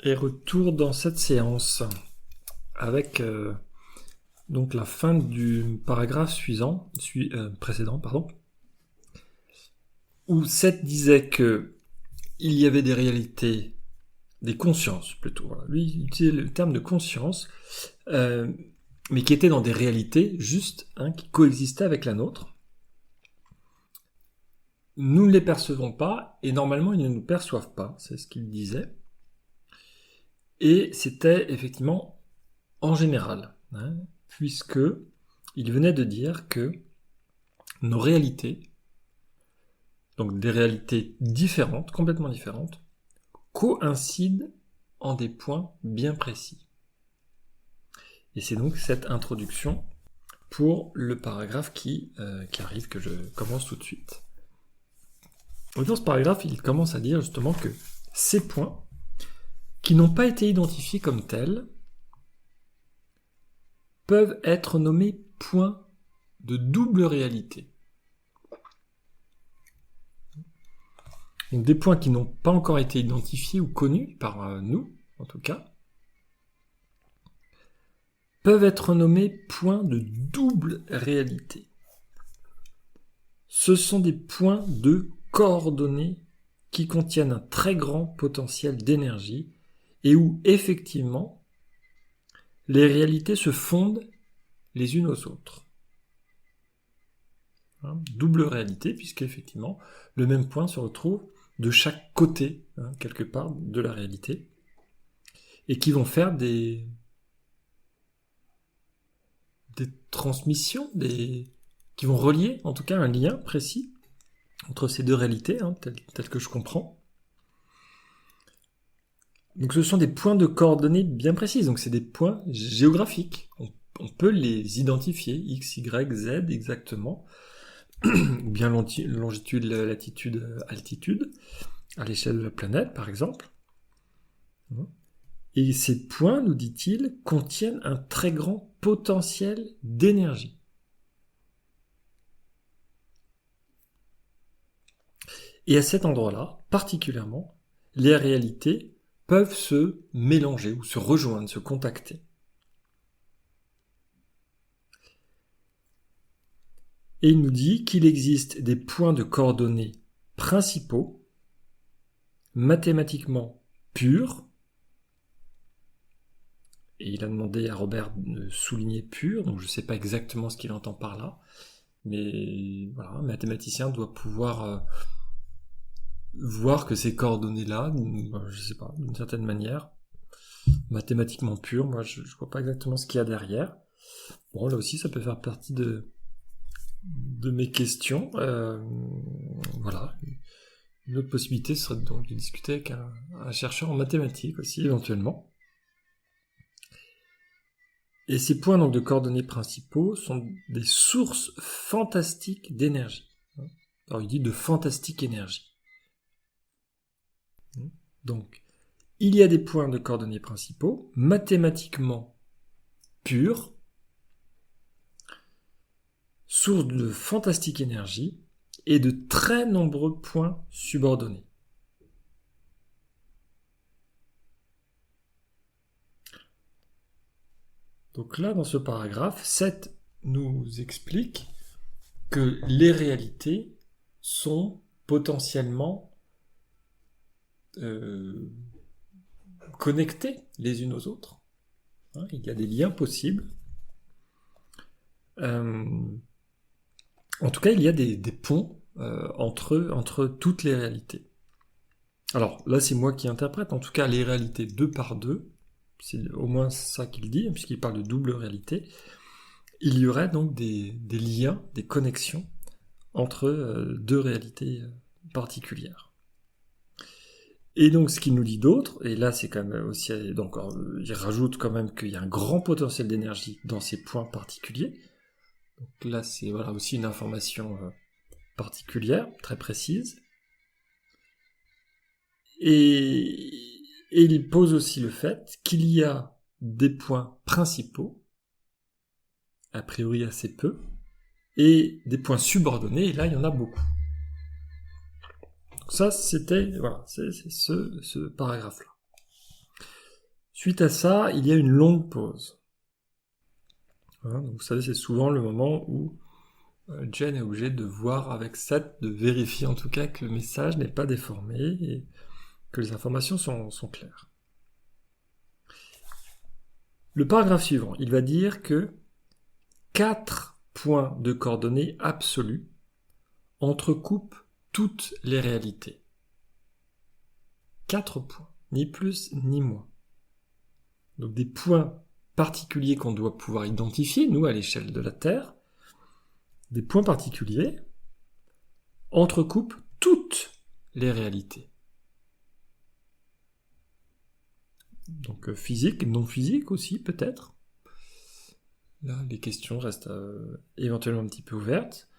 Et retour dans cette séance avec donc la fin du paragraphe précédent, où Seth disait que il y avait des réalités, des consciences plutôt. Voilà. Lui, il utilisait le terme de conscience, mais qui étaient dans des réalités juste, qui coexistaient avec la nôtre. Nous ne les percevons pas, et normalement ils ne nous perçoivent pas, c'est ce qu'il disait. Et c'était effectivement en général, puisque il venait de dire que nos réalités, donc des réalités différentes, complètement différentes, coïncident en des points bien précis. Et c'est donc cette introduction pour le paragraphe qui arrive, que je commence tout de suite. Dans ce paragraphe, il commence à dire justement que ces points, qui n'ont pas été identifiés comme tels, peuvent être nommés points de double réalité. Donc des points qui n'ont pas encore été identifiés ou connus par nous, en tout cas, peuvent être nommés points de double réalité. Ce sont des points de coordonnées qui contiennent un très grand potentiel d'énergie et où, effectivement, les réalités se fondent les unes aux autres. Double réalité, puisqu'effectivement, le même point se retrouve de chaque côté, quelque part, de la réalité, et qui vont faire des transmissions, qui vont relier, en tout cas, un lien précis entre ces deux réalités, tel que je comprends. Donc ce sont des points de coordonnées bien précises, donc c'est des points géographiques. On peut les identifier, x, y, z exactement, ou bien longitude, latitude, altitude, à l'échelle de la planète par exemple. Et ces points, nous dit-il, contiennent un très grand potentiel d'énergie. Et à cet endroit-là, particulièrement, les réalités peuvent se mélanger ou se rejoindre, se contacter. Et il nous dit qu'il existe des points de coordonnées principaux, mathématiquement purs, et il a demandé à Robert de souligner pur, donc je ne sais pas exactement ce qu'il entend par là, mais voilà, un mathématicien doit pouvoir voir que ces coordonnées-là, je sais pas, d'une certaine manière, mathématiquement pures, moi je vois pas exactement ce qu'il y a derrière. Bon, là aussi ça peut faire partie de mes questions. Voilà. Une autre possibilité serait donc de discuter avec un chercheur en mathématiques aussi, éventuellement. Et ces points donc de coordonnées principaux sont des sources fantastiques d'énergie. Alors il dit de fantastique énergie. Donc, il y a des points de coordonnées principaux, mathématiquement purs, source de fantastique énergie, et de très nombreux points subordonnés. Donc là, dans ce paragraphe, Seth nous explique que les réalités sont potentiellement connectées les unes aux autres. Il y a des liens possibles. En tout cas, il y a des ponts entre toutes les réalités. Alors là, c'est moi qui interprète. En tout cas, les réalités deux par deux, c'est au moins ça qu'il dit, puisqu'il parle de double réalité. Il y aurait donc des liens, des connexions entre deux réalités particulières. Et donc, ce qu'il nous dit d'autre, et là, c'est quand même aussi, donc, il rajoute quand même qu'il y a un grand potentiel d'énergie dans ces points particuliers. Donc là, c'est voilà aussi une information particulière, très précise. Et il pose aussi le fait qu'il y a des points principaux, a priori assez peu, et des points subordonnés, et là, il y en a beaucoup. Donc ça, c'était, voilà, c'est ce paragraphe-là. Suite à ça, il y a une longue pause. Hein, donc vous savez, c'est souvent le moment où Jen est obligée de voir avec Seth, de vérifier en tout cas que le message n'est pas déformé et que les informations sont claires. Le paragraphe suivant, il va dire que 4 points de coordonnées absolus entrecoupent toutes les réalités. 4 points, ni plus ni moins. Donc des points particuliers qu'on doit pouvoir identifier, nous, à l'échelle de la Terre, des points particuliers entrecoupent toutes les réalités. Donc physique, non physique aussi, peut-être. Là, les questions restent éventuellement un petit peu ouvertes.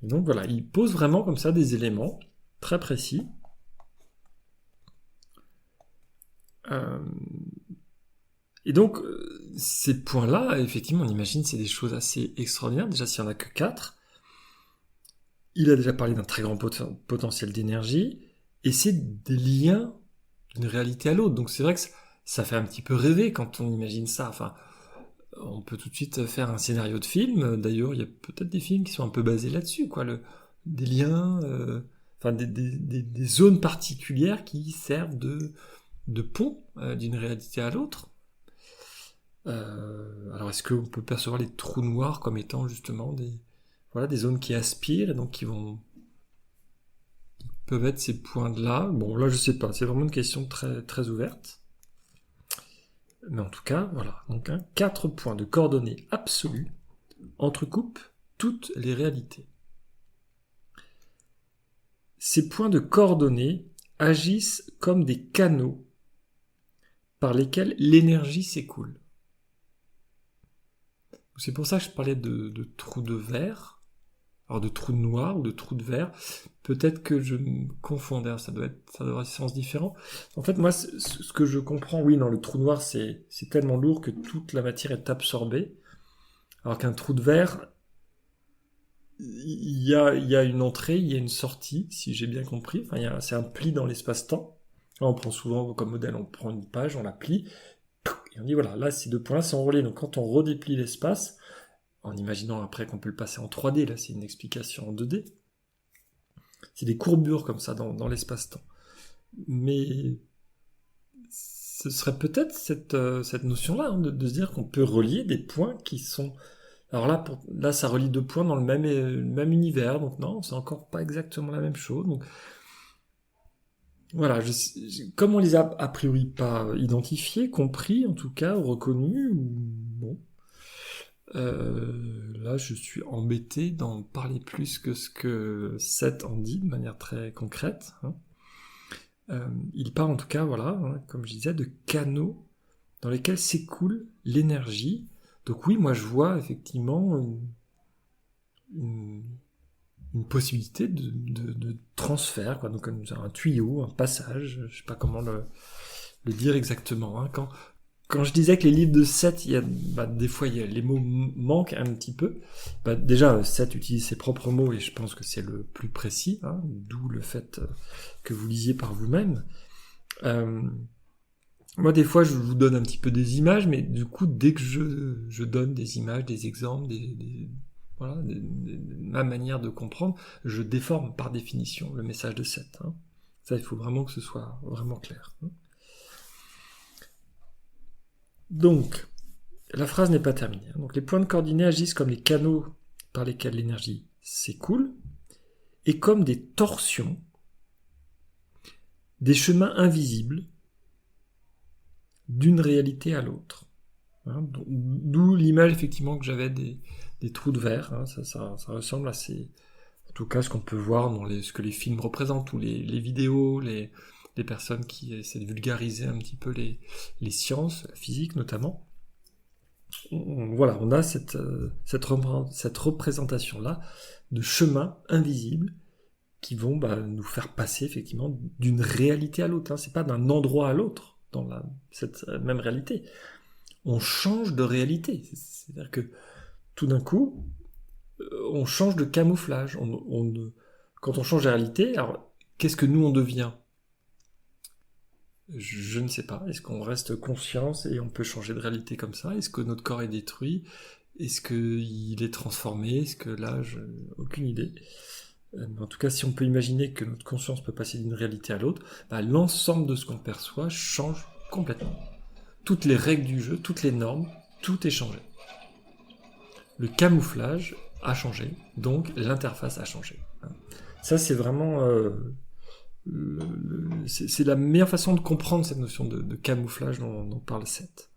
Et donc voilà, il pose vraiment comme ça des éléments très précis. Et donc, ces points-là, effectivement, on imagine c'est des choses assez extraordinaires. Déjà, s'il n'y en a que 4, il a déjà parlé d'un très grand potentiel d'énergie, et c'est des liens d'une réalité à l'autre. Donc c'est vrai que ça fait un petit peu rêver quand on imagine ça. Enfin, on peut tout de suite faire un scénario de film. D'ailleurs, il y a peut-être des films qui sont un peu basés là-dessus, quoi. Des liens, des zones particulières qui servent de pont d'une réalité à l'autre. Alors, est-ce qu'on peut percevoir les trous noirs comme étant justement des zones qui aspirent et donc qui peuvent être ces points-là? Bon, là, je sais pas. C'est vraiment une question très, très ouverte. Mais en tout cas, voilà. Donc, 4 points de coordonnées absolues entrecoupent toutes les réalités. Ces points de coordonnées agissent comme des canaux par lesquels l'énergie s'écoule. C'est pour ça que je parlais de trous de verre. Alors de trous de noir ou de trous de verre, peut-être que je me confonds, d'ailleurs ça doit avoir des sens différents. En fait, moi, ce que je comprends, oui, dans le trou noir, c'est tellement lourd que toute la matière est absorbée, alors qu'un trou de verre, il y a une entrée, il y a une sortie, si j'ai bien compris, enfin, c'est un pli dans l'espace-temps. Là, on prend souvent comme modèle, on prend une page, on la plie, et on dit voilà, là, ces deux points-là sont reliés, donc quand on redéplie l'espace, en imaginant après qu'on peut le passer en 3D, là c'est une explication en 2D. C'est des courbures comme ça dans l'espace-temps. Mais ce serait peut-être cette notion-là, hein, de se dire qu'on peut relier des points qui sont... Alors là, ça relie deux points dans le même univers, donc non, c'est encore pas exactement la même chose. Donc voilà, comme on les a priori pas identifiés, compris en tout cas, reconnus, bon... là, je suis embêté d'en parler plus que ce que Seth en dit de manière très concrète. Hein. Il parle en tout cas, voilà, hein, comme je disais, de canaux dans lesquels s'écoule l'énergie. Donc oui, moi je vois effectivement une possibilité de transfert, quoi. Donc un tuyau, un passage, je sais pas comment le dire exactement. Hein. Quand je disais que les livres de Seth, des fois les mots manquent un petit peu. Déjà, Seth utilise ses propres mots et je pense que c'est le plus précis, hein, d'où le fait que vous lisiez par vous-même. Moi, des fois, je vous donne un petit peu des images, mais du coup, dès que je donne des images, des exemples, ma manière de comprendre, je déforme par définition le message de Seth. Hein. Ça, il faut vraiment que ce soit vraiment clair. Hein. Donc, la phrase n'est pas terminée. Donc, les points de coordonnées agissent comme les canaux par lesquels l'énergie s'écoule et comme des torsions, des chemins invisibles d'une réalité à l'autre. Hein, d'où l'image effectivement que j'avais des trous de verre. Hein, ça ressemble à en tout cas ce qu'on peut voir dans ce que les films représentent ou les vidéos, les personnes qui essaient de vulgariser un petit peu les sciences, la physique notamment. Voilà, on a cette représentation-là de chemins invisibles qui vont nous faire passer effectivement d'une réalité à l'autre. Hein. C'est pas d'un endroit à l'autre dans cette même réalité. On change de réalité. C'est-à-dire que tout d'un coup, on change de camouflage. Quand on change de réalité, alors qu'est-ce que nous on devient ? Je ne sais pas. Est-ce qu'on reste conscience et on peut changer de réalité comme ça? Est-ce que notre corps est détruit? Est-ce qu'il est transformé? Est-ce que là, aucune idée. Mais en tout cas, si on peut imaginer que notre conscience peut passer d'une réalité à l'autre, l'ensemble de ce qu'on perçoit change complètement. Toutes les règles du jeu, toutes les normes, tout est changé. Le camouflage a changé, donc l'interface a changé. Ça, c'est vraiment... c'est la meilleure façon de comprendre cette notion de camouflage dont parle Seth.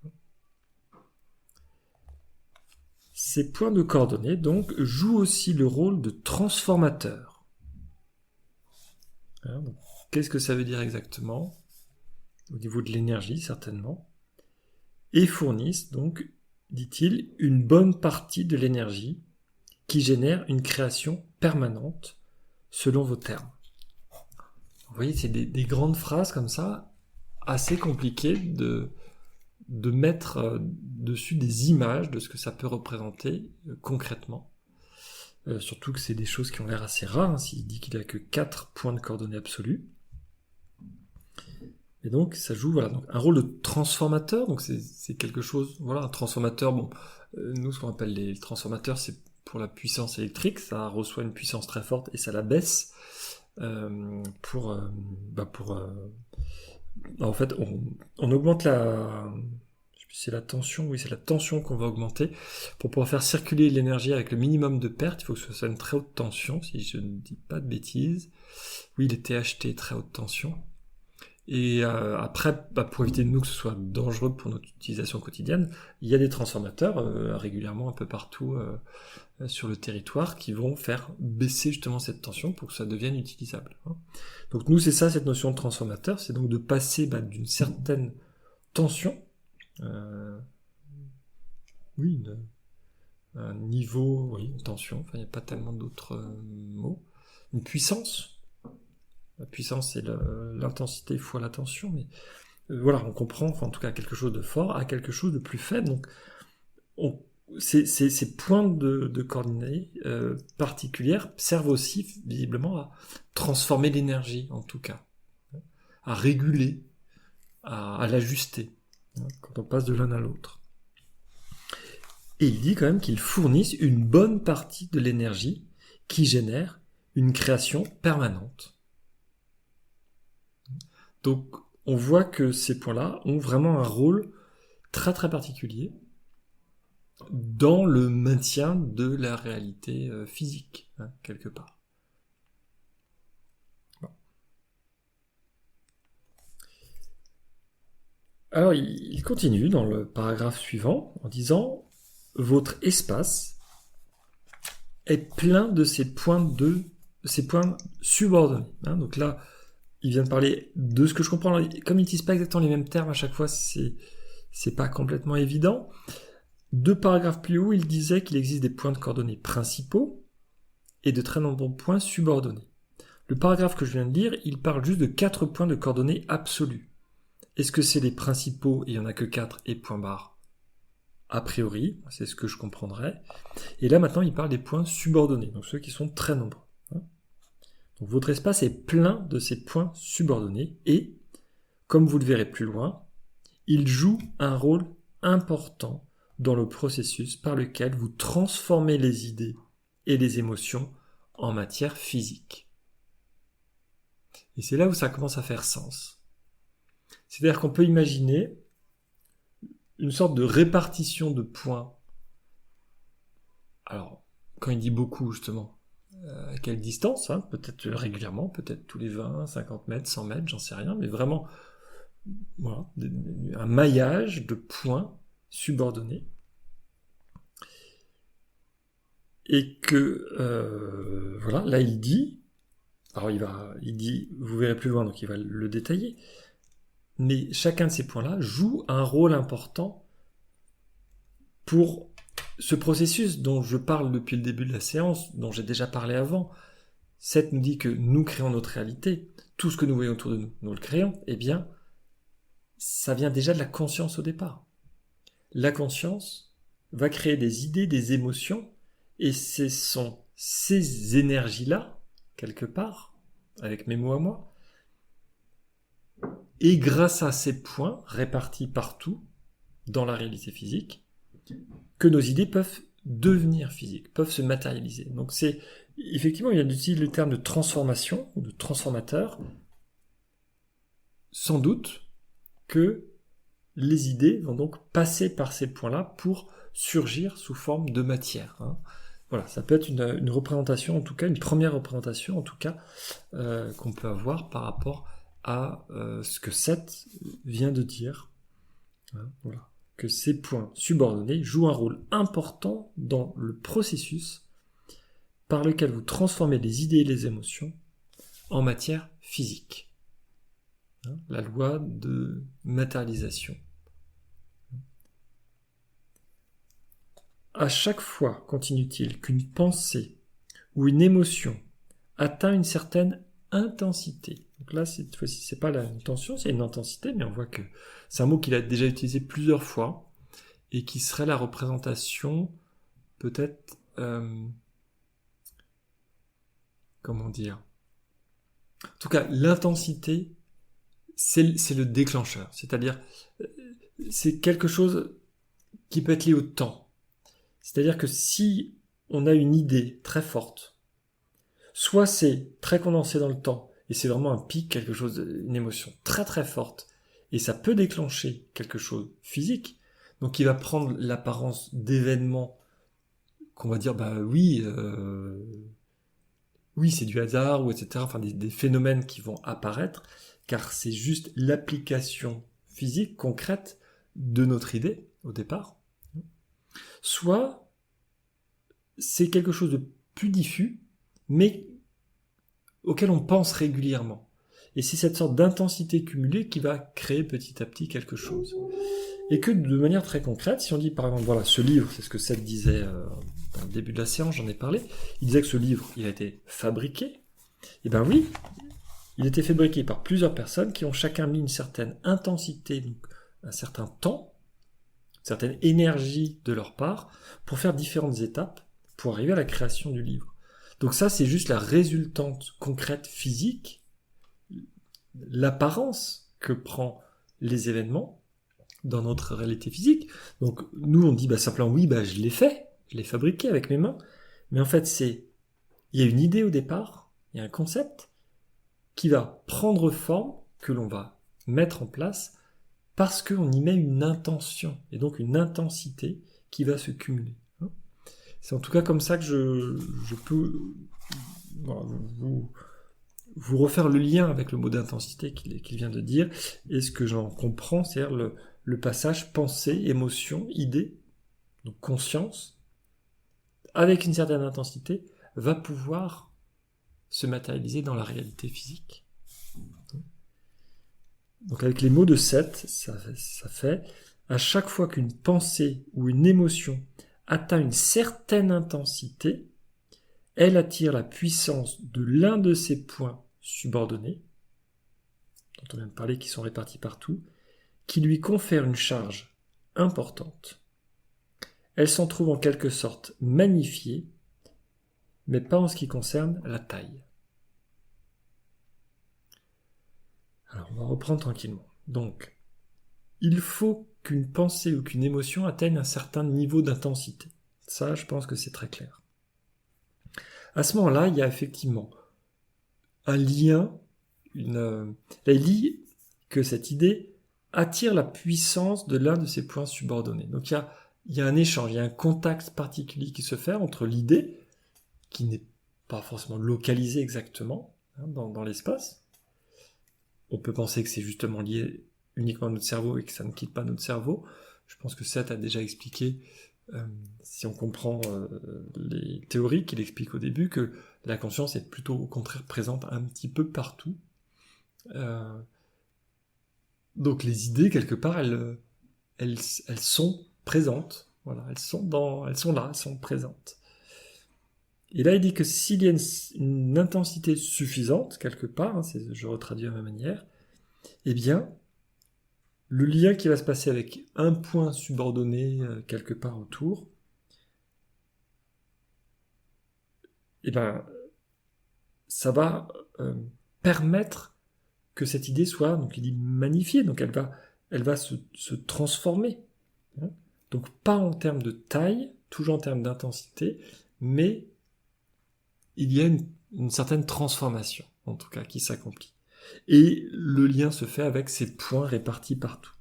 Ces points de coordonnées, donc, jouent aussi le rôle de transformateur. Qu'est-ce que ça veut dire exactement? Au niveau de l'énergie, certainement. Et fournissent, donc, dit-il, une bonne partie de l'énergie qui génère une création permanente selon vos termes. Vous voyez, c'est des grandes phrases comme ça, assez compliquées de mettre dessus des images de ce que ça peut représenter concrètement. Surtout que c'est des choses qui ont l'air assez rares, s'il dit qu'il n'y a que 4 points de coordonnées absolus. Et donc, ça joue donc, un rôle de transformateur, donc c'est quelque chose, un transformateur, nous, ce qu'on appelle les transformateurs, c'est pour la puissance électrique, ça reçoit une puissance très forte et ça la baisse en fait, on augmente c'est la tension, c'est la tension qu'on va augmenter pour pouvoir faire circuler l'énergie avec le minimum de pertes. Il faut que ce soit une très haute tension, si je ne dis pas de bêtises. Oui, les THT, très haute tension. Et après, pour éviter de nous que ce soit dangereux pour notre utilisation quotidienne, il y a des transformateurs régulièrement un peu partout sur le territoire qui vont faire baisser justement cette tension pour que ça devienne utilisable. Donc nous, c'est ça cette notion de transformateur, c'est donc de passer d'une certaine tension, un niveau, une tension, il n'y a pas tellement d'autres mots, une puissance. La puissance, c'est l'intensité fois la tension, mais on comprend, en tout cas, quelque chose de fort à quelque chose de plus faible. Donc, ces points de coordonnées particulières servent aussi, visiblement, à transformer l'énergie, en tout cas, à réguler, à l'ajuster, quand on passe de l'un à l'autre. Et il dit quand même qu'ils fournissent une bonne partie de l'énergie qui génère une création permanente. Donc, on voit que ces points-là ont vraiment un rôle très très particulier dans le maintien de la réalité physique, quelque part. Bon. Alors, il continue dans le paragraphe suivant en disant « Votre espace est plein de ces points subordonnés. » Donc là, il vient de parler de ce que je comprends. Comme ils n'utilisent pas exactement les mêmes termes à chaque fois, c'est pas complètement évident. 2 paragraphes plus haut, il disait qu'il existe des points de coordonnées principaux et de très nombreux points subordonnés. Le paragraphe que je viens de lire, il parle juste de 4 points de coordonnées absolus. Est-ce que c'est les principaux, et il n'y en a que 4, et point barre? A priori, c'est ce que je comprendrais. Et là, maintenant, il parle des points subordonnés, donc ceux qui sont très nombreux. Donc votre espace est plein de ces points subordonnés et, comme vous le verrez plus loin, il joue un rôle important dans le processus par lequel vous transformez les idées et les émotions en matière physique. Et c'est là où ça commence à faire sens. C'est-à-dire qu'on peut imaginer une sorte de répartition de points. Alors, quand il dit beaucoup, justement, à quelle distance, peut-être régulièrement, peut-être tous les 20, 50 mètres, 100 mètres, j'en sais rien, mais vraiment un maillage de points subordonnés. Et que, là il dit, alors il dit, vous verrez plus loin, donc il va le détailler, mais chacun de ces points-là joue un rôle important pour ce processus dont je parle depuis le début de la séance, dont j'ai déjà parlé avant. Seth nous dit que nous créons notre réalité, tout ce que nous voyons autour de nous, nous le créons, eh bien, ça vient déjà de la conscience au départ. La conscience va créer des idées, des émotions, et ce sont ces énergies-là, quelque part, avec mes mots à moi, Et grâce à ces points répartis partout dans la réalité physique, que nos idées peuvent devenir physiques, peuvent se matérialiser. Donc c'est effectivement, il utilise le terme de transformation ou de transformateur, sans doute que les idées vont donc passer par ces points-là pour surgir sous forme de matière. Voilà, ça peut être une représentation, en tout cas, une première représentation, en tout cas, qu'on peut avoir par rapport à ce que Seth vient de dire. Voilà, que ces points subordonnés jouent un rôle important dans le processus par lequel vous transformez les idées et les émotions en matière physique. La loi de matérialisation. À chaque fois, continue-t-il, qu'une pensée ou une émotion atteint une certaine intensité. Donc là, cette fois-ci, c'est pas une tension, c'est une intensité, mais on voit que c'est un mot qu'il a déjà utilisé plusieurs fois et qui serait la représentation, peut-être, comment dire. En tout cas, l'intensité, c'est le déclencheur. C'est-à-dire, c'est quelque chose qui peut être lié au temps. C'est-à-dire que si on a une idée très forte, soit c'est très condensé dans le temps, et c'est vraiment un pic, quelque chose, une émotion très très forte, et ça peut déclencher quelque chose physique, donc qui va prendre l'apparence d'événements qu'on va dire, oui, c'est du hasard, ou etc., enfin des phénomènes qui vont apparaître, car c'est juste l'application physique, concrète, de notre idée, au départ. Soit c'est quelque chose de plus diffus, mais auquel on pense régulièrement. Et c'est cette sorte d'intensité cumulée qui va créer petit à petit quelque chose. Et que de manière très concrète, si on dit par exemple, voilà, ce livre, c'est ce que Seth disait dans le début de la séance, j'en ai parlé, il disait que ce livre, il a été fabriqué. Et ben oui, il a été fabriqué par plusieurs personnes qui ont chacun mis une certaine intensité, donc un certain temps, une certaine énergie de leur part, pour faire différentes étapes, pour arriver à la création du livre. Donc ça, c'est juste la résultante concrète physique, l'apparence que prend les événements dans notre réalité physique. Donc nous, on dit simplement, oui, je l'ai fait, je l'ai fabriqué avec mes mains. Mais en fait, il y a une idée au départ, il y a un concept qui va prendre forme, que l'on va mettre en place, parce qu'on y met une intention, et donc une intensité qui va se cumuler. C'est en tout cas comme ça que je peux vous refaire le lien avec le mot d'intensité qu'il vient de dire, et ce que j'en comprends, c'est-à-dire le passage pensée, émotion, idée, donc conscience, avec une certaine intensité, va pouvoir se matérialiser dans la réalité physique. Donc avec les mots de Seth, ça fait, à chaque fois qu'une pensée ou une émotion atteint une certaine intensité, elle attire la puissance de l'un de ces points subordonnés, dont on vient de parler, qui sont répartis partout, qui lui confère une charge importante. Elle s'en trouve en quelque sorte magnifiée, mais pas en ce qui concerne la taille. Alors on va reprendre tranquillement. Donc, il faut qu'une pensée ou qu'une émotion atteigne un certain niveau d'intensité. Ça, je pense que c'est très clair. À ce moment-là, il y a effectivement un lien, il dit que cette idée attire la puissance de l'un de ces points subordonnés. Donc il y a un échange, il y a un contact particulier qui se fait entre l'idée, qui n'est pas forcément localisée exactement dans l'espace. On peut penser que c'est justement lié uniquement à notre cerveau et que ça ne quitte pas notre cerveau. Je pense que Seth a déjà expliqué, si on comprend les théories qu'il explique au début, que la conscience est plutôt au contraire présente un petit peu partout. Donc les idées, quelque part, elles sont présentes. Voilà, elles sont là, elles sont présentes. Et là, il dit que s'il y a une intensité suffisante, quelque part, je retraduis à ma manière, eh bien, le lien qui va se passer avec un point subordonné quelque part autour, eh ben, ça va permettre que cette idée soit, donc il dit magnifiée, donc elle va se transformer. Hein. Donc pas en termes de taille, toujours en termes d'intensité, mais il y a une certaine transformation, en tout cas, qui s'accomplit. Et le lien se fait avec ces points répartis partout.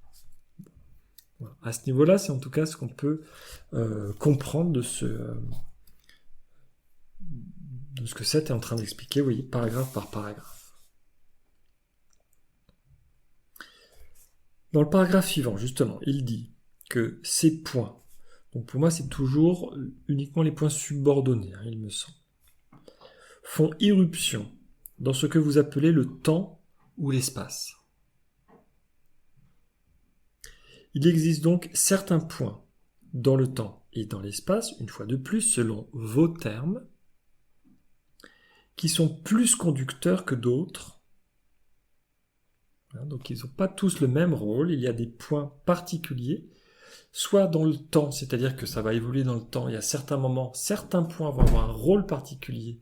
Voilà. À ce niveau-là, c'est en tout cas ce qu'on peut comprendre de ce que Seth est en train d'expliquer, vous voyez, paragraphe par paragraphe. Dans le paragraphe suivant, justement, il dit que ces points, donc pour moi c'est toujours uniquement les points subordonnés, hein, il me semble, font irruption dans ce que vous appelez le temps ou l'espace. Il existe donc certains points dans le temps et dans l'espace, une fois de plus, selon vos termes, qui sont plus conducteurs que d'autres. Donc ils n'ont pas tous le même rôle, il y a des points particuliers, soit dans le temps, c'est-à-dire que ça va évoluer dans le temps, il y a certains moments, certains points vont avoir un rôle particulier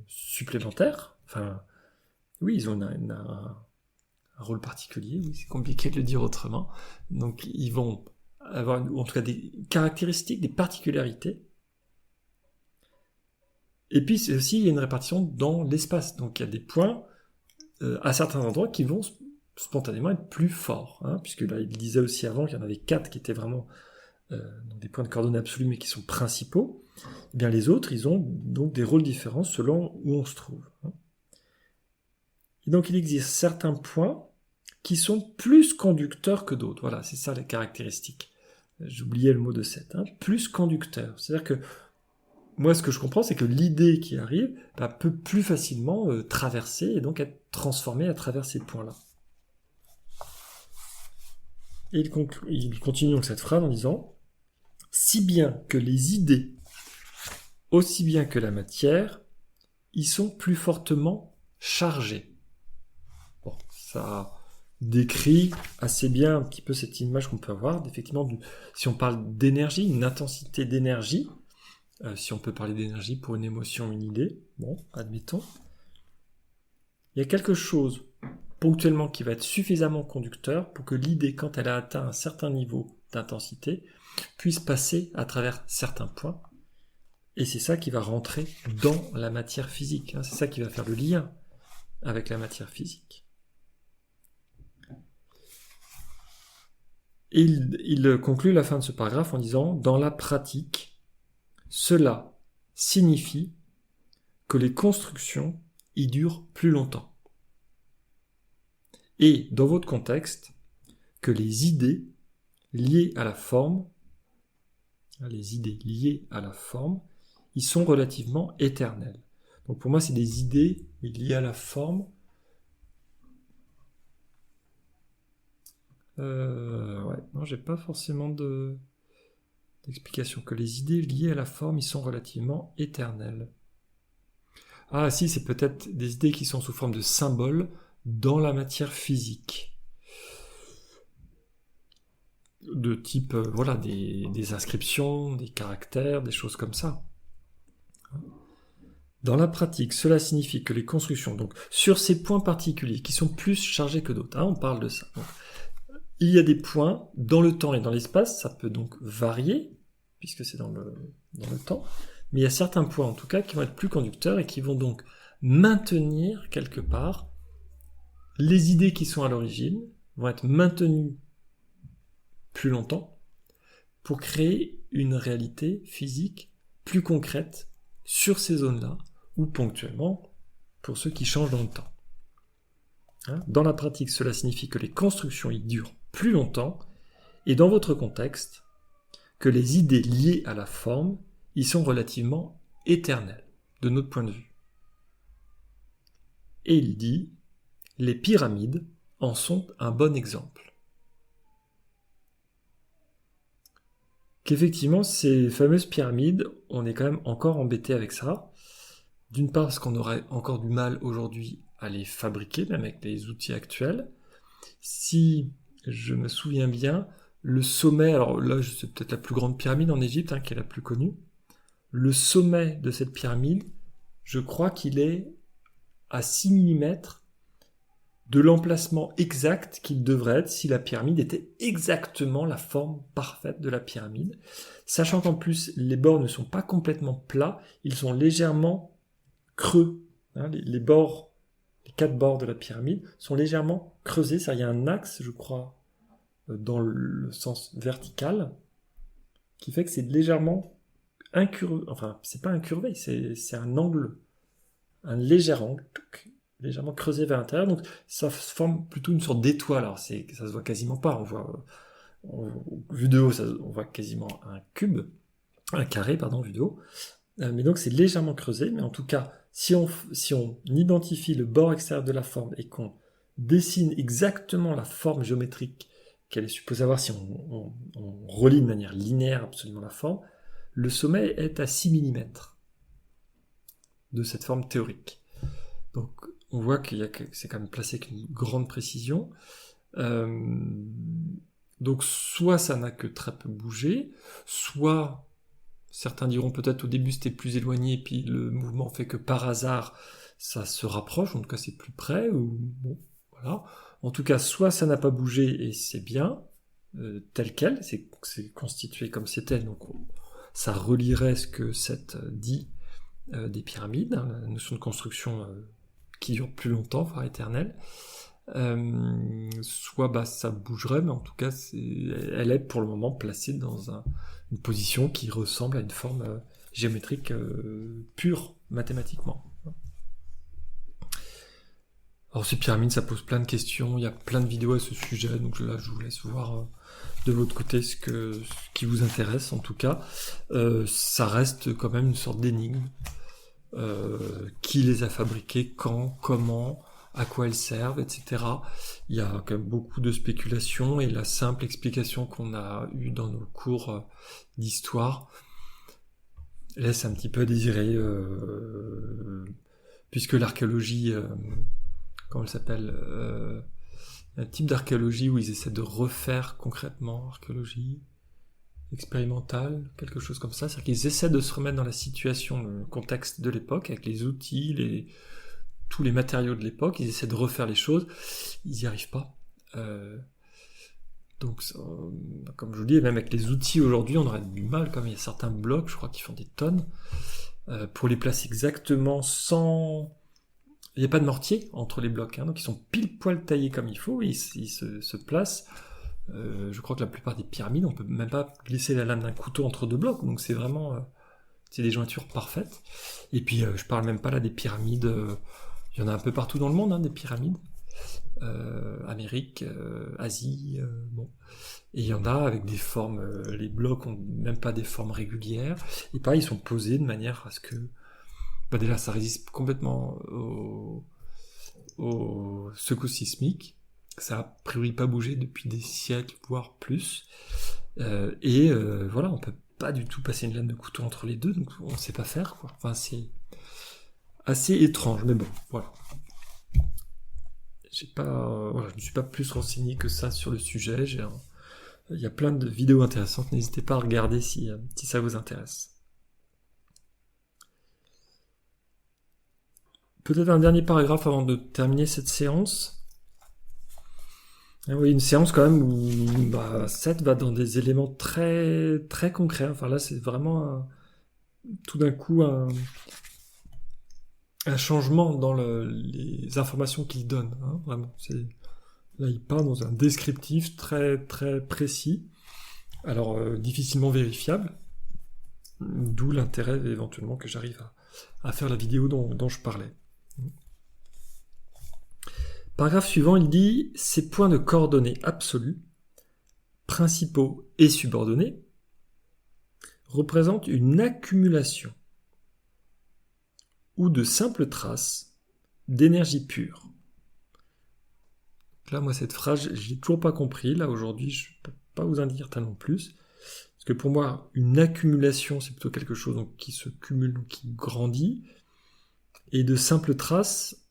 supplémentaire, enfin, oui, ils ont un rôle particulier, oui, c'est compliqué de le dire autrement, donc ils vont avoir en tout cas des caractéristiques, des particularités, et puis aussi il y a une répartition dans l'espace, donc il y a des points à certains endroits qui vont spontanément être plus forts, hein, puisque là il disait aussi avant qu'il y en avait 4 qui étaient vraiment des points de coordonnées absolus mais qui sont principaux. Eh bien les autres ils ont donc des rôles différents selon où on se trouve. Hein. Et donc il existe certains points qui sont plus conducteurs que d'autres. Voilà, c'est ça les caractéristiques. J'oubliais le mot de Seth. Hein. Plus conducteur. C'est-à-dire que moi, ce que je comprends, c'est que l'idée qui arrive peut plus facilement traverser et donc être transformée à travers ces points-là. Et il continue donc cette phrase en disant « Si bien que les idées, aussi bien que la matière, y sont plus fortement chargées. » Bon, ça décrit assez bien un petit peu cette image qu'on peut avoir. Effectivement, si on parle d'énergie, une intensité d'énergie, si on peut parler d'énergie pour une émotion, une idée, bon, admettons. Il y a quelque chose ponctuellement qui va être suffisamment conducteur pour que l'idée, quand elle a atteint un certain niveau d'intensité, puisse passer à travers certains points. Et c'est ça qui va rentrer dans la matière physique. Hein. C'est ça qui va faire le lien avec la matière physique. Et il conclut la fin de ce paragraphe en disant « Dans la pratique, cela signifie que les constructions y durent plus longtemps. Et, dans votre contexte, que les idées liées à la forme, y sont relativement éternelles. » Donc pour moi, c'est des idées liées à la forme. Non, j'ai pas forcément d'explication. Que les idées liées à la forme, y sont relativement éternelles. Ah si, c'est peut-être des idées qui sont sous forme de symboles dans la matière physique. De type, voilà, des inscriptions, des caractères, des choses comme ça. Dans la pratique, cela signifie que les constructions, donc sur ces points particuliers, qui sont plus chargés que d'autres, hein, on parle de ça. Donc, il y a des points dans le temps et dans l'espace, ça peut donc varier, puisque c'est dans le temps, mais il y a certains points en tout cas qui vont être plus conducteurs et qui vont donc maintenir quelque part les idées qui sont à l'origine, vont être maintenues plus longtemps pour créer une réalité physique plus concrète sur ces zones-là, ou ponctuellement pour ceux qui changent dans le temps. Dans la pratique, cela signifie que les constructions y durent plus longtemps, et dans votre contexte, que les idées liées à la forme y sont relativement éternelles, de notre point de vue. Et il dit, les pyramides en sont un bon exemple. Qu'effectivement, ces fameuses pyramides, on est quand même encore embêté avec ça. D'une part, parce qu'on aurait encore du mal aujourd'hui à les fabriquer, même avec les outils actuels. Si je me souviens bien, le sommet, alors là c'est peut-être la plus grande pyramide en Égypte, qui est la plus connue, le sommet de cette pyramide, je crois qu'il est à 6 mm de l'emplacement exact qu'il devrait être si la pyramide était exactement la forme parfaite de la pyramide, sachant qu'en plus les bords ne sont pas complètement plats, ils sont légèrement creux. Les bords, les 4 bords de la pyramide sont légèrement creusés, c'est-à-dire il y a un axe, je crois, dans le sens vertical, qui fait que c'est légèrement incurvé, enfin c'est pas incurvé, c'est un angle, un léger angle, légèrement creusé vers l'intérieur, donc ça forme plutôt une sorte d'étoile. Alors ça se voit quasiment pas, vu de haut, on voit quasiment un carré, vu de haut. Mais donc c'est légèrement creusé, mais en tout cas, si on identifie le bord extérieur de la forme et qu'on dessine exactement la forme géométrique qu'elle est supposée avoir, si on relie de manière linéaire absolument la forme, le sommet est à 6 mm de cette forme théorique. Donc on voit c'est quand même placé avec une grande précision. Donc soit ça n'a que très peu bougé, soit certains diront peut-être au début c'était plus éloigné, puis le mouvement fait que par hasard ça se rapproche, en tout cas c'est plus près, ou bon, voilà. En tout cas, soit ça n'a pas bougé et c'est bien, tel quel, c'est constitué comme c'était, donc ça relierait ce que Seth dit des pyramides, la notion de construction qui dure plus longtemps, voire éternelle. Soit ça bougerait, mais en tout cas elle est pour le moment placée dans une position qui ressemble à une forme géométrique pure mathématiquement. Alors ces pyramides, ça pose plein de questions, il y a plein de vidéos à ce sujet, donc là je vous laisse voir de votre côté ce qui vous intéresse. En tout cas, ça reste quand même une sorte d'énigme. Qui les a fabriquées, quand, comment, à quoi elles servent, etc. Il y a quand même beaucoup de spéculations, et la simple explication qu'on a eue dans nos cours d'histoire laisse un petit peu à désirer, puisque l'archéologie, comment elle s'appelle, un type d'archéologie où ils essaient de refaire concrètement archéologie expérimentale, quelque chose comme ça, c'est-à-dire qu'ils essaient de se remettre dans la situation, le contexte de l'époque, avec les outils, tous les matériaux de l'époque, ils essaient de refaire les choses, ils n'y arrivent pas. Donc, comme je vous dis, même avec les outils aujourd'hui, on aurait du mal, comme il y a certains blocs, je crois qu'ils font des tonnes, pour les placer exactement sans... Il n'y a pas de mortier entre les blocs, donc ils sont pile poil taillés comme il faut, et ils se placent. Je crois que la plupart des pyramides, on peut même pas glisser la lame d'un couteau entre deux blocs, donc c'est vraiment c'est des jointures parfaites. Et puis je parle même pas là des pyramides, il y en a un peu partout dans le monde, des pyramides, Amérique, Asie, bon. Et il y en a avec des formes, les blocs ont même pas des formes régulières, et pareil, ils sont posés de manière à ce que déjà ça résiste complètement aux secousses sismiques. Ça a a priori pas bougé depuis des siècles, voire plus. Voilà, on peut pas du tout passer une lame de couteau entre les deux, donc on sait pas faire, quoi. Enfin, c'est assez étrange, mais bon, voilà. Je me suis pas plus renseigné que ça sur le sujet. Il y a plein de vidéos intéressantes, n'hésitez pas à regarder si ça vous intéresse. Peut-être un dernier paragraphe avant de terminer cette séance. Oui, une séance quand même où Seth va dans des éléments très, très concrets. Enfin là, c'est vraiment tout d'un coup un changement dans les informations qu'il donne. Vraiment, là, il part dans un descriptif très, très précis. Alors, difficilement vérifiable. D'où l'intérêt éventuellement que j'arrive à faire la vidéo dont je parlais. Paragraphe suivant, il dit « Ces points de coordonnées absolus, principaux et subordonnés, représentent une accumulation ou de simples traces d'énergie pure. » Là, moi, cette phrase, je l'ai toujours pas compris. Là, aujourd'hui, je ne peux pas vous en dire tellement plus. Parce que pour moi, une accumulation, c'est plutôt quelque chose donc, qui se cumule, donc, qui grandit. Et de simples traces,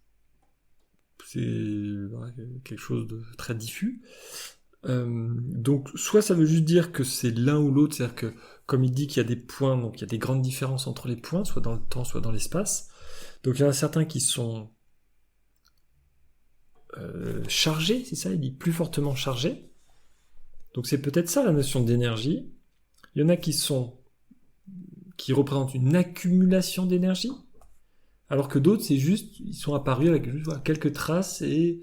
c'est quelque chose de très diffus. Donc, soit ça veut juste dire que c'est l'un ou l'autre, c'est-à-dire que, comme il dit qu'il y a des points, donc il y a des grandes différences entre les points, soit dans le temps, soit dans l'espace. Donc, il y en a certains qui sont chargé, c'est ça, il dit plus fortement chargé. Donc c'est peut-être ça la notion d'énergie. Il y en a qui représentent une accumulation d'énergie, alors que d'autres, c'est juste, ils sont apparus avec juste, voilà, quelques traces et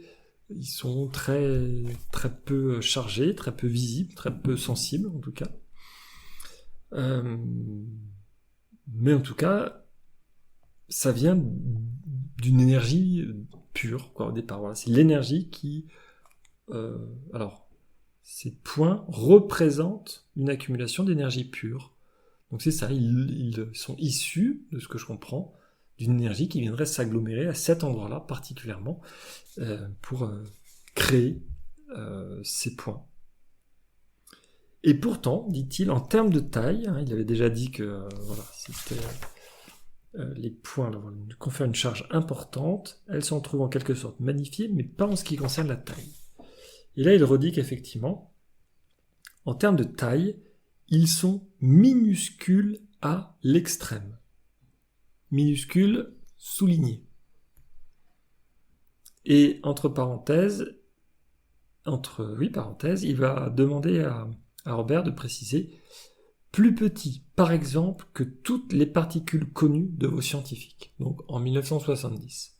ils sont très, très peu chargés, très peu visibles, très peu sensibles en tout cas. Mais en tout cas, ça vient d'une énergie pure, quoi, au départ. Voilà. C'est l'énergie qui... alors, ces points représentent une accumulation d'énergie pure. Donc c'est ça, ils sont issus, de ce que je comprends, d'une énergie qui viendrait s'agglomérer à cet endroit-là particulièrement pour créer ces points. Et pourtant, dit-il, en termes de taille, hein, il avait déjà dit que voilà, c'était les points confèrent une charge importante, elles s'en trouvent en quelque sorte magnifiées, mais pas en ce qui concerne la taille. Et là, il redit qu'effectivement, en termes de taille, ils sont minuscules à l'extrême. Minuscules soulignés. Et entre parenthèses, il va demander à Robert de préciser plus petit, par exemple, que toutes les particules connues de vos scientifiques. Donc en 1970.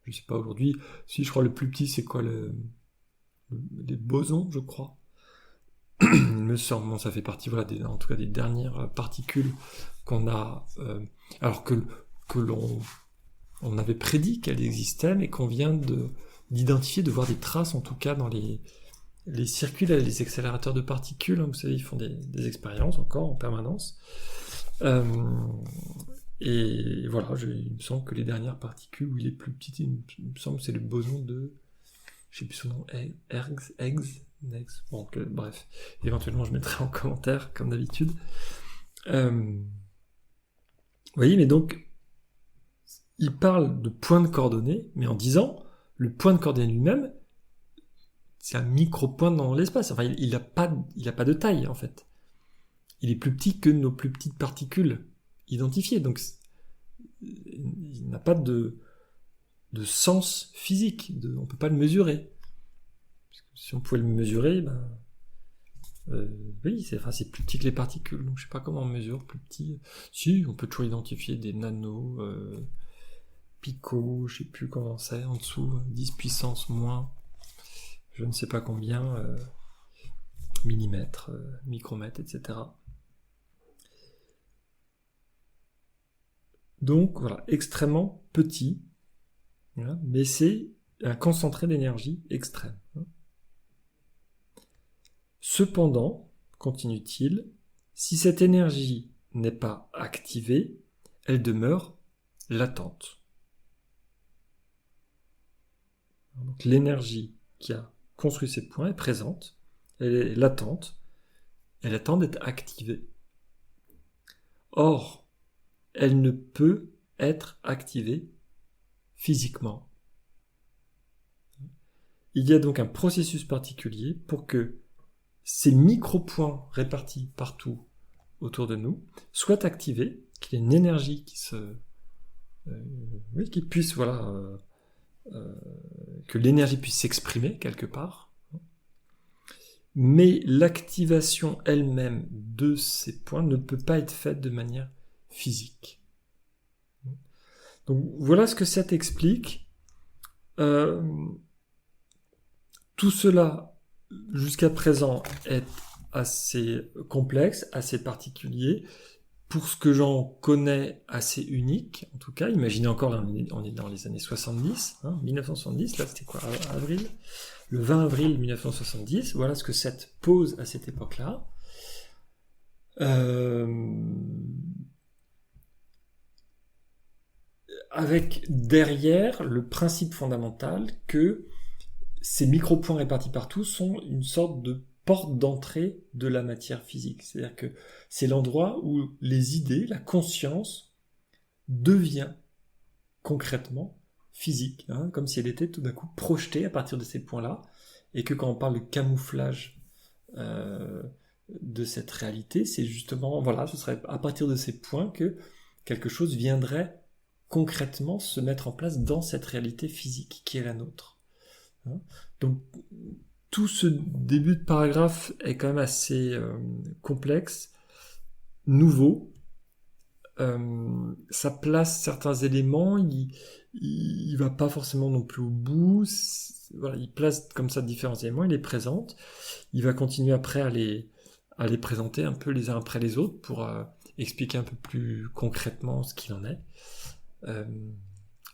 Je ne sais pas aujourd'hui, si je crois le plus petit, c'est quoi les bosons, je crois. Il me semble, bon, ça fait partie, voilà, en tout cas des dernières particules qu'on a, alors que on avait prédit qu'elles existaient, mais qu'on vient d'identifier, de voir des traces, en tout cas, dans les circuits, là, les accélérateurs de particules, hein, vous savez, ils font des expériences encore en permanence. Et voilà, il me semble que les dernières particules où il est plus petit, il me semble que c'est le boson de, je sais plus son nom, Eggs. Bon, bref, éventuellement je mettrai en commentaire, comme d'habitude. Vous voyez, mais donc, il parle de point de coordonnées, mais en disant, le point de coordonnées lui-même, c'est un micro-point dans l'espace. Enfin, il n'a pas de taille, en fait. Il est plus petit que nos plus petites particules identifiées. Donc, il n'a pas de sens physique. On ne peut pas le mesurer. Si on pouvait le mesurer, oui, c'est plus petit que les particules. Donc, je ne sais pas comment on mesure plus petit. Si, on peut toujours identifier des nanos, picots, je ne sais plus comment c'est, en dessous, 10 puissance moins, je ne sais pas combien, millimètres, micromètres, etc. Donc voilà, extrêmement petit, voilà, mais c'est un concentré d'énergie extrême. Cependant, continue-t-il, si cette énergie n'est pas activée, elle demeure latente. Donc l'énergie qui a construit ces points est présente, elle est latente, elle attend d'être activée. Or, elle ne peut être activée physiquement. Il y a donc un processus particulier pour que ces micro-points répartis partout autour de nous soient activés, qu'il y ait une énergie qui puisse, que l'énergie puisse s'exprimer quelque part. Mais l'activation elle-même de ces points ne peut pas être faite de manière physique. Donc voilà ce que ça t'explique. Tout cela, jusqu'à présent, est assez complexe, assez particulier. Pour ce que j'en connais, assez unique, en tout cas. Imaginez encore, là, on est dans les années 70, 1970, là c'était quoi, avril ? Le 20 avril 1970, voilà ce que cette pose à cette époque-là. Avec derrière le principe fondamental que ces micro-points répartis partout sont une sorte de porte d'entrée de la matière physique. C'est-à-dire que c'est l'endroit où les idées, la conscience, devient concrètement physique, comme si elle était tout d'un coup projetée à partir de ces points-là, et que quand on parle de camouflage de cette réalité, c'est justement, ce serait à partir de ces points que quelque chose viendrait concrètement se mettre en place dans cette réalité physique qui est la nôtre. hein. Donc, tout ce début de paragraphe est quand même assez complexe, nouveau. Ça place certains éléments, il va pas forcément non plus au bout. Voilà, il place comme ça différents éléments, il les présente. Il va continuer après à les présenter un peu les uns après les autres pour expliquer un peu plus concrètement ce qu'il en est.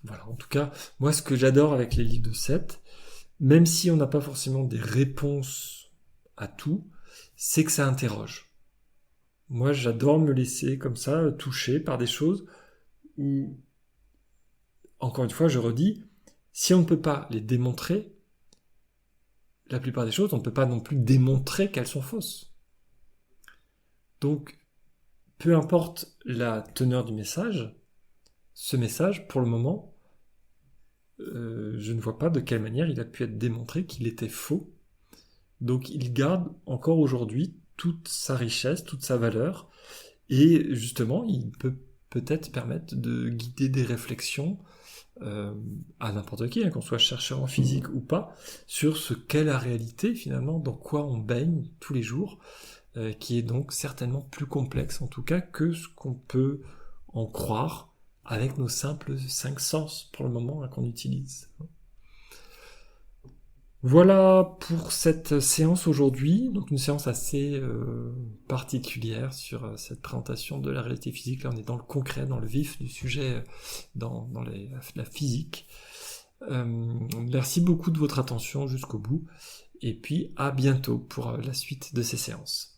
Voilà, en tout cas, moi ce que j'adore avec les livres de Seth, même si on n'a pas forcément des réponses à tout, c'est que ça interroge. Moi j'adore me laisser comme ça toucher par des choses où, encore une fois, je redis, si on ne peut pas les démontrer, la plupart des choses, on ne peut pas non plus démontrer qu'elles sont fausses. Donc, peu importe la teneur du message, ce message, pour le moment, je ne vois pas de quelle manière il a pu être démontré qu'il était faux. Donc il garde encore aujourd'hui toute sa richesse, toute sa valeur, et justement, il peut peut-être permettre de guider des réflexions à n'importe qui, qu'on soit chercheur en physique ou pas, sur ce qu'est la réalité finalement, dans quoi on baigne tous les jours, qui est donc certainement plus complexe en tout cas que ce qu'on peut en croire avec nos simples 5 sens pour le moment qu'on utilise. Voilà pour cette séance aujourd'hui, donc une séance assez particulière sur cette présentation de la réalité physique. Là on est dans le concret, dans le vif du sujet, dans la physique. Merci beaucoup de votre attention jusqu'au bout, et puis à bientôt pour la suite de ces séances.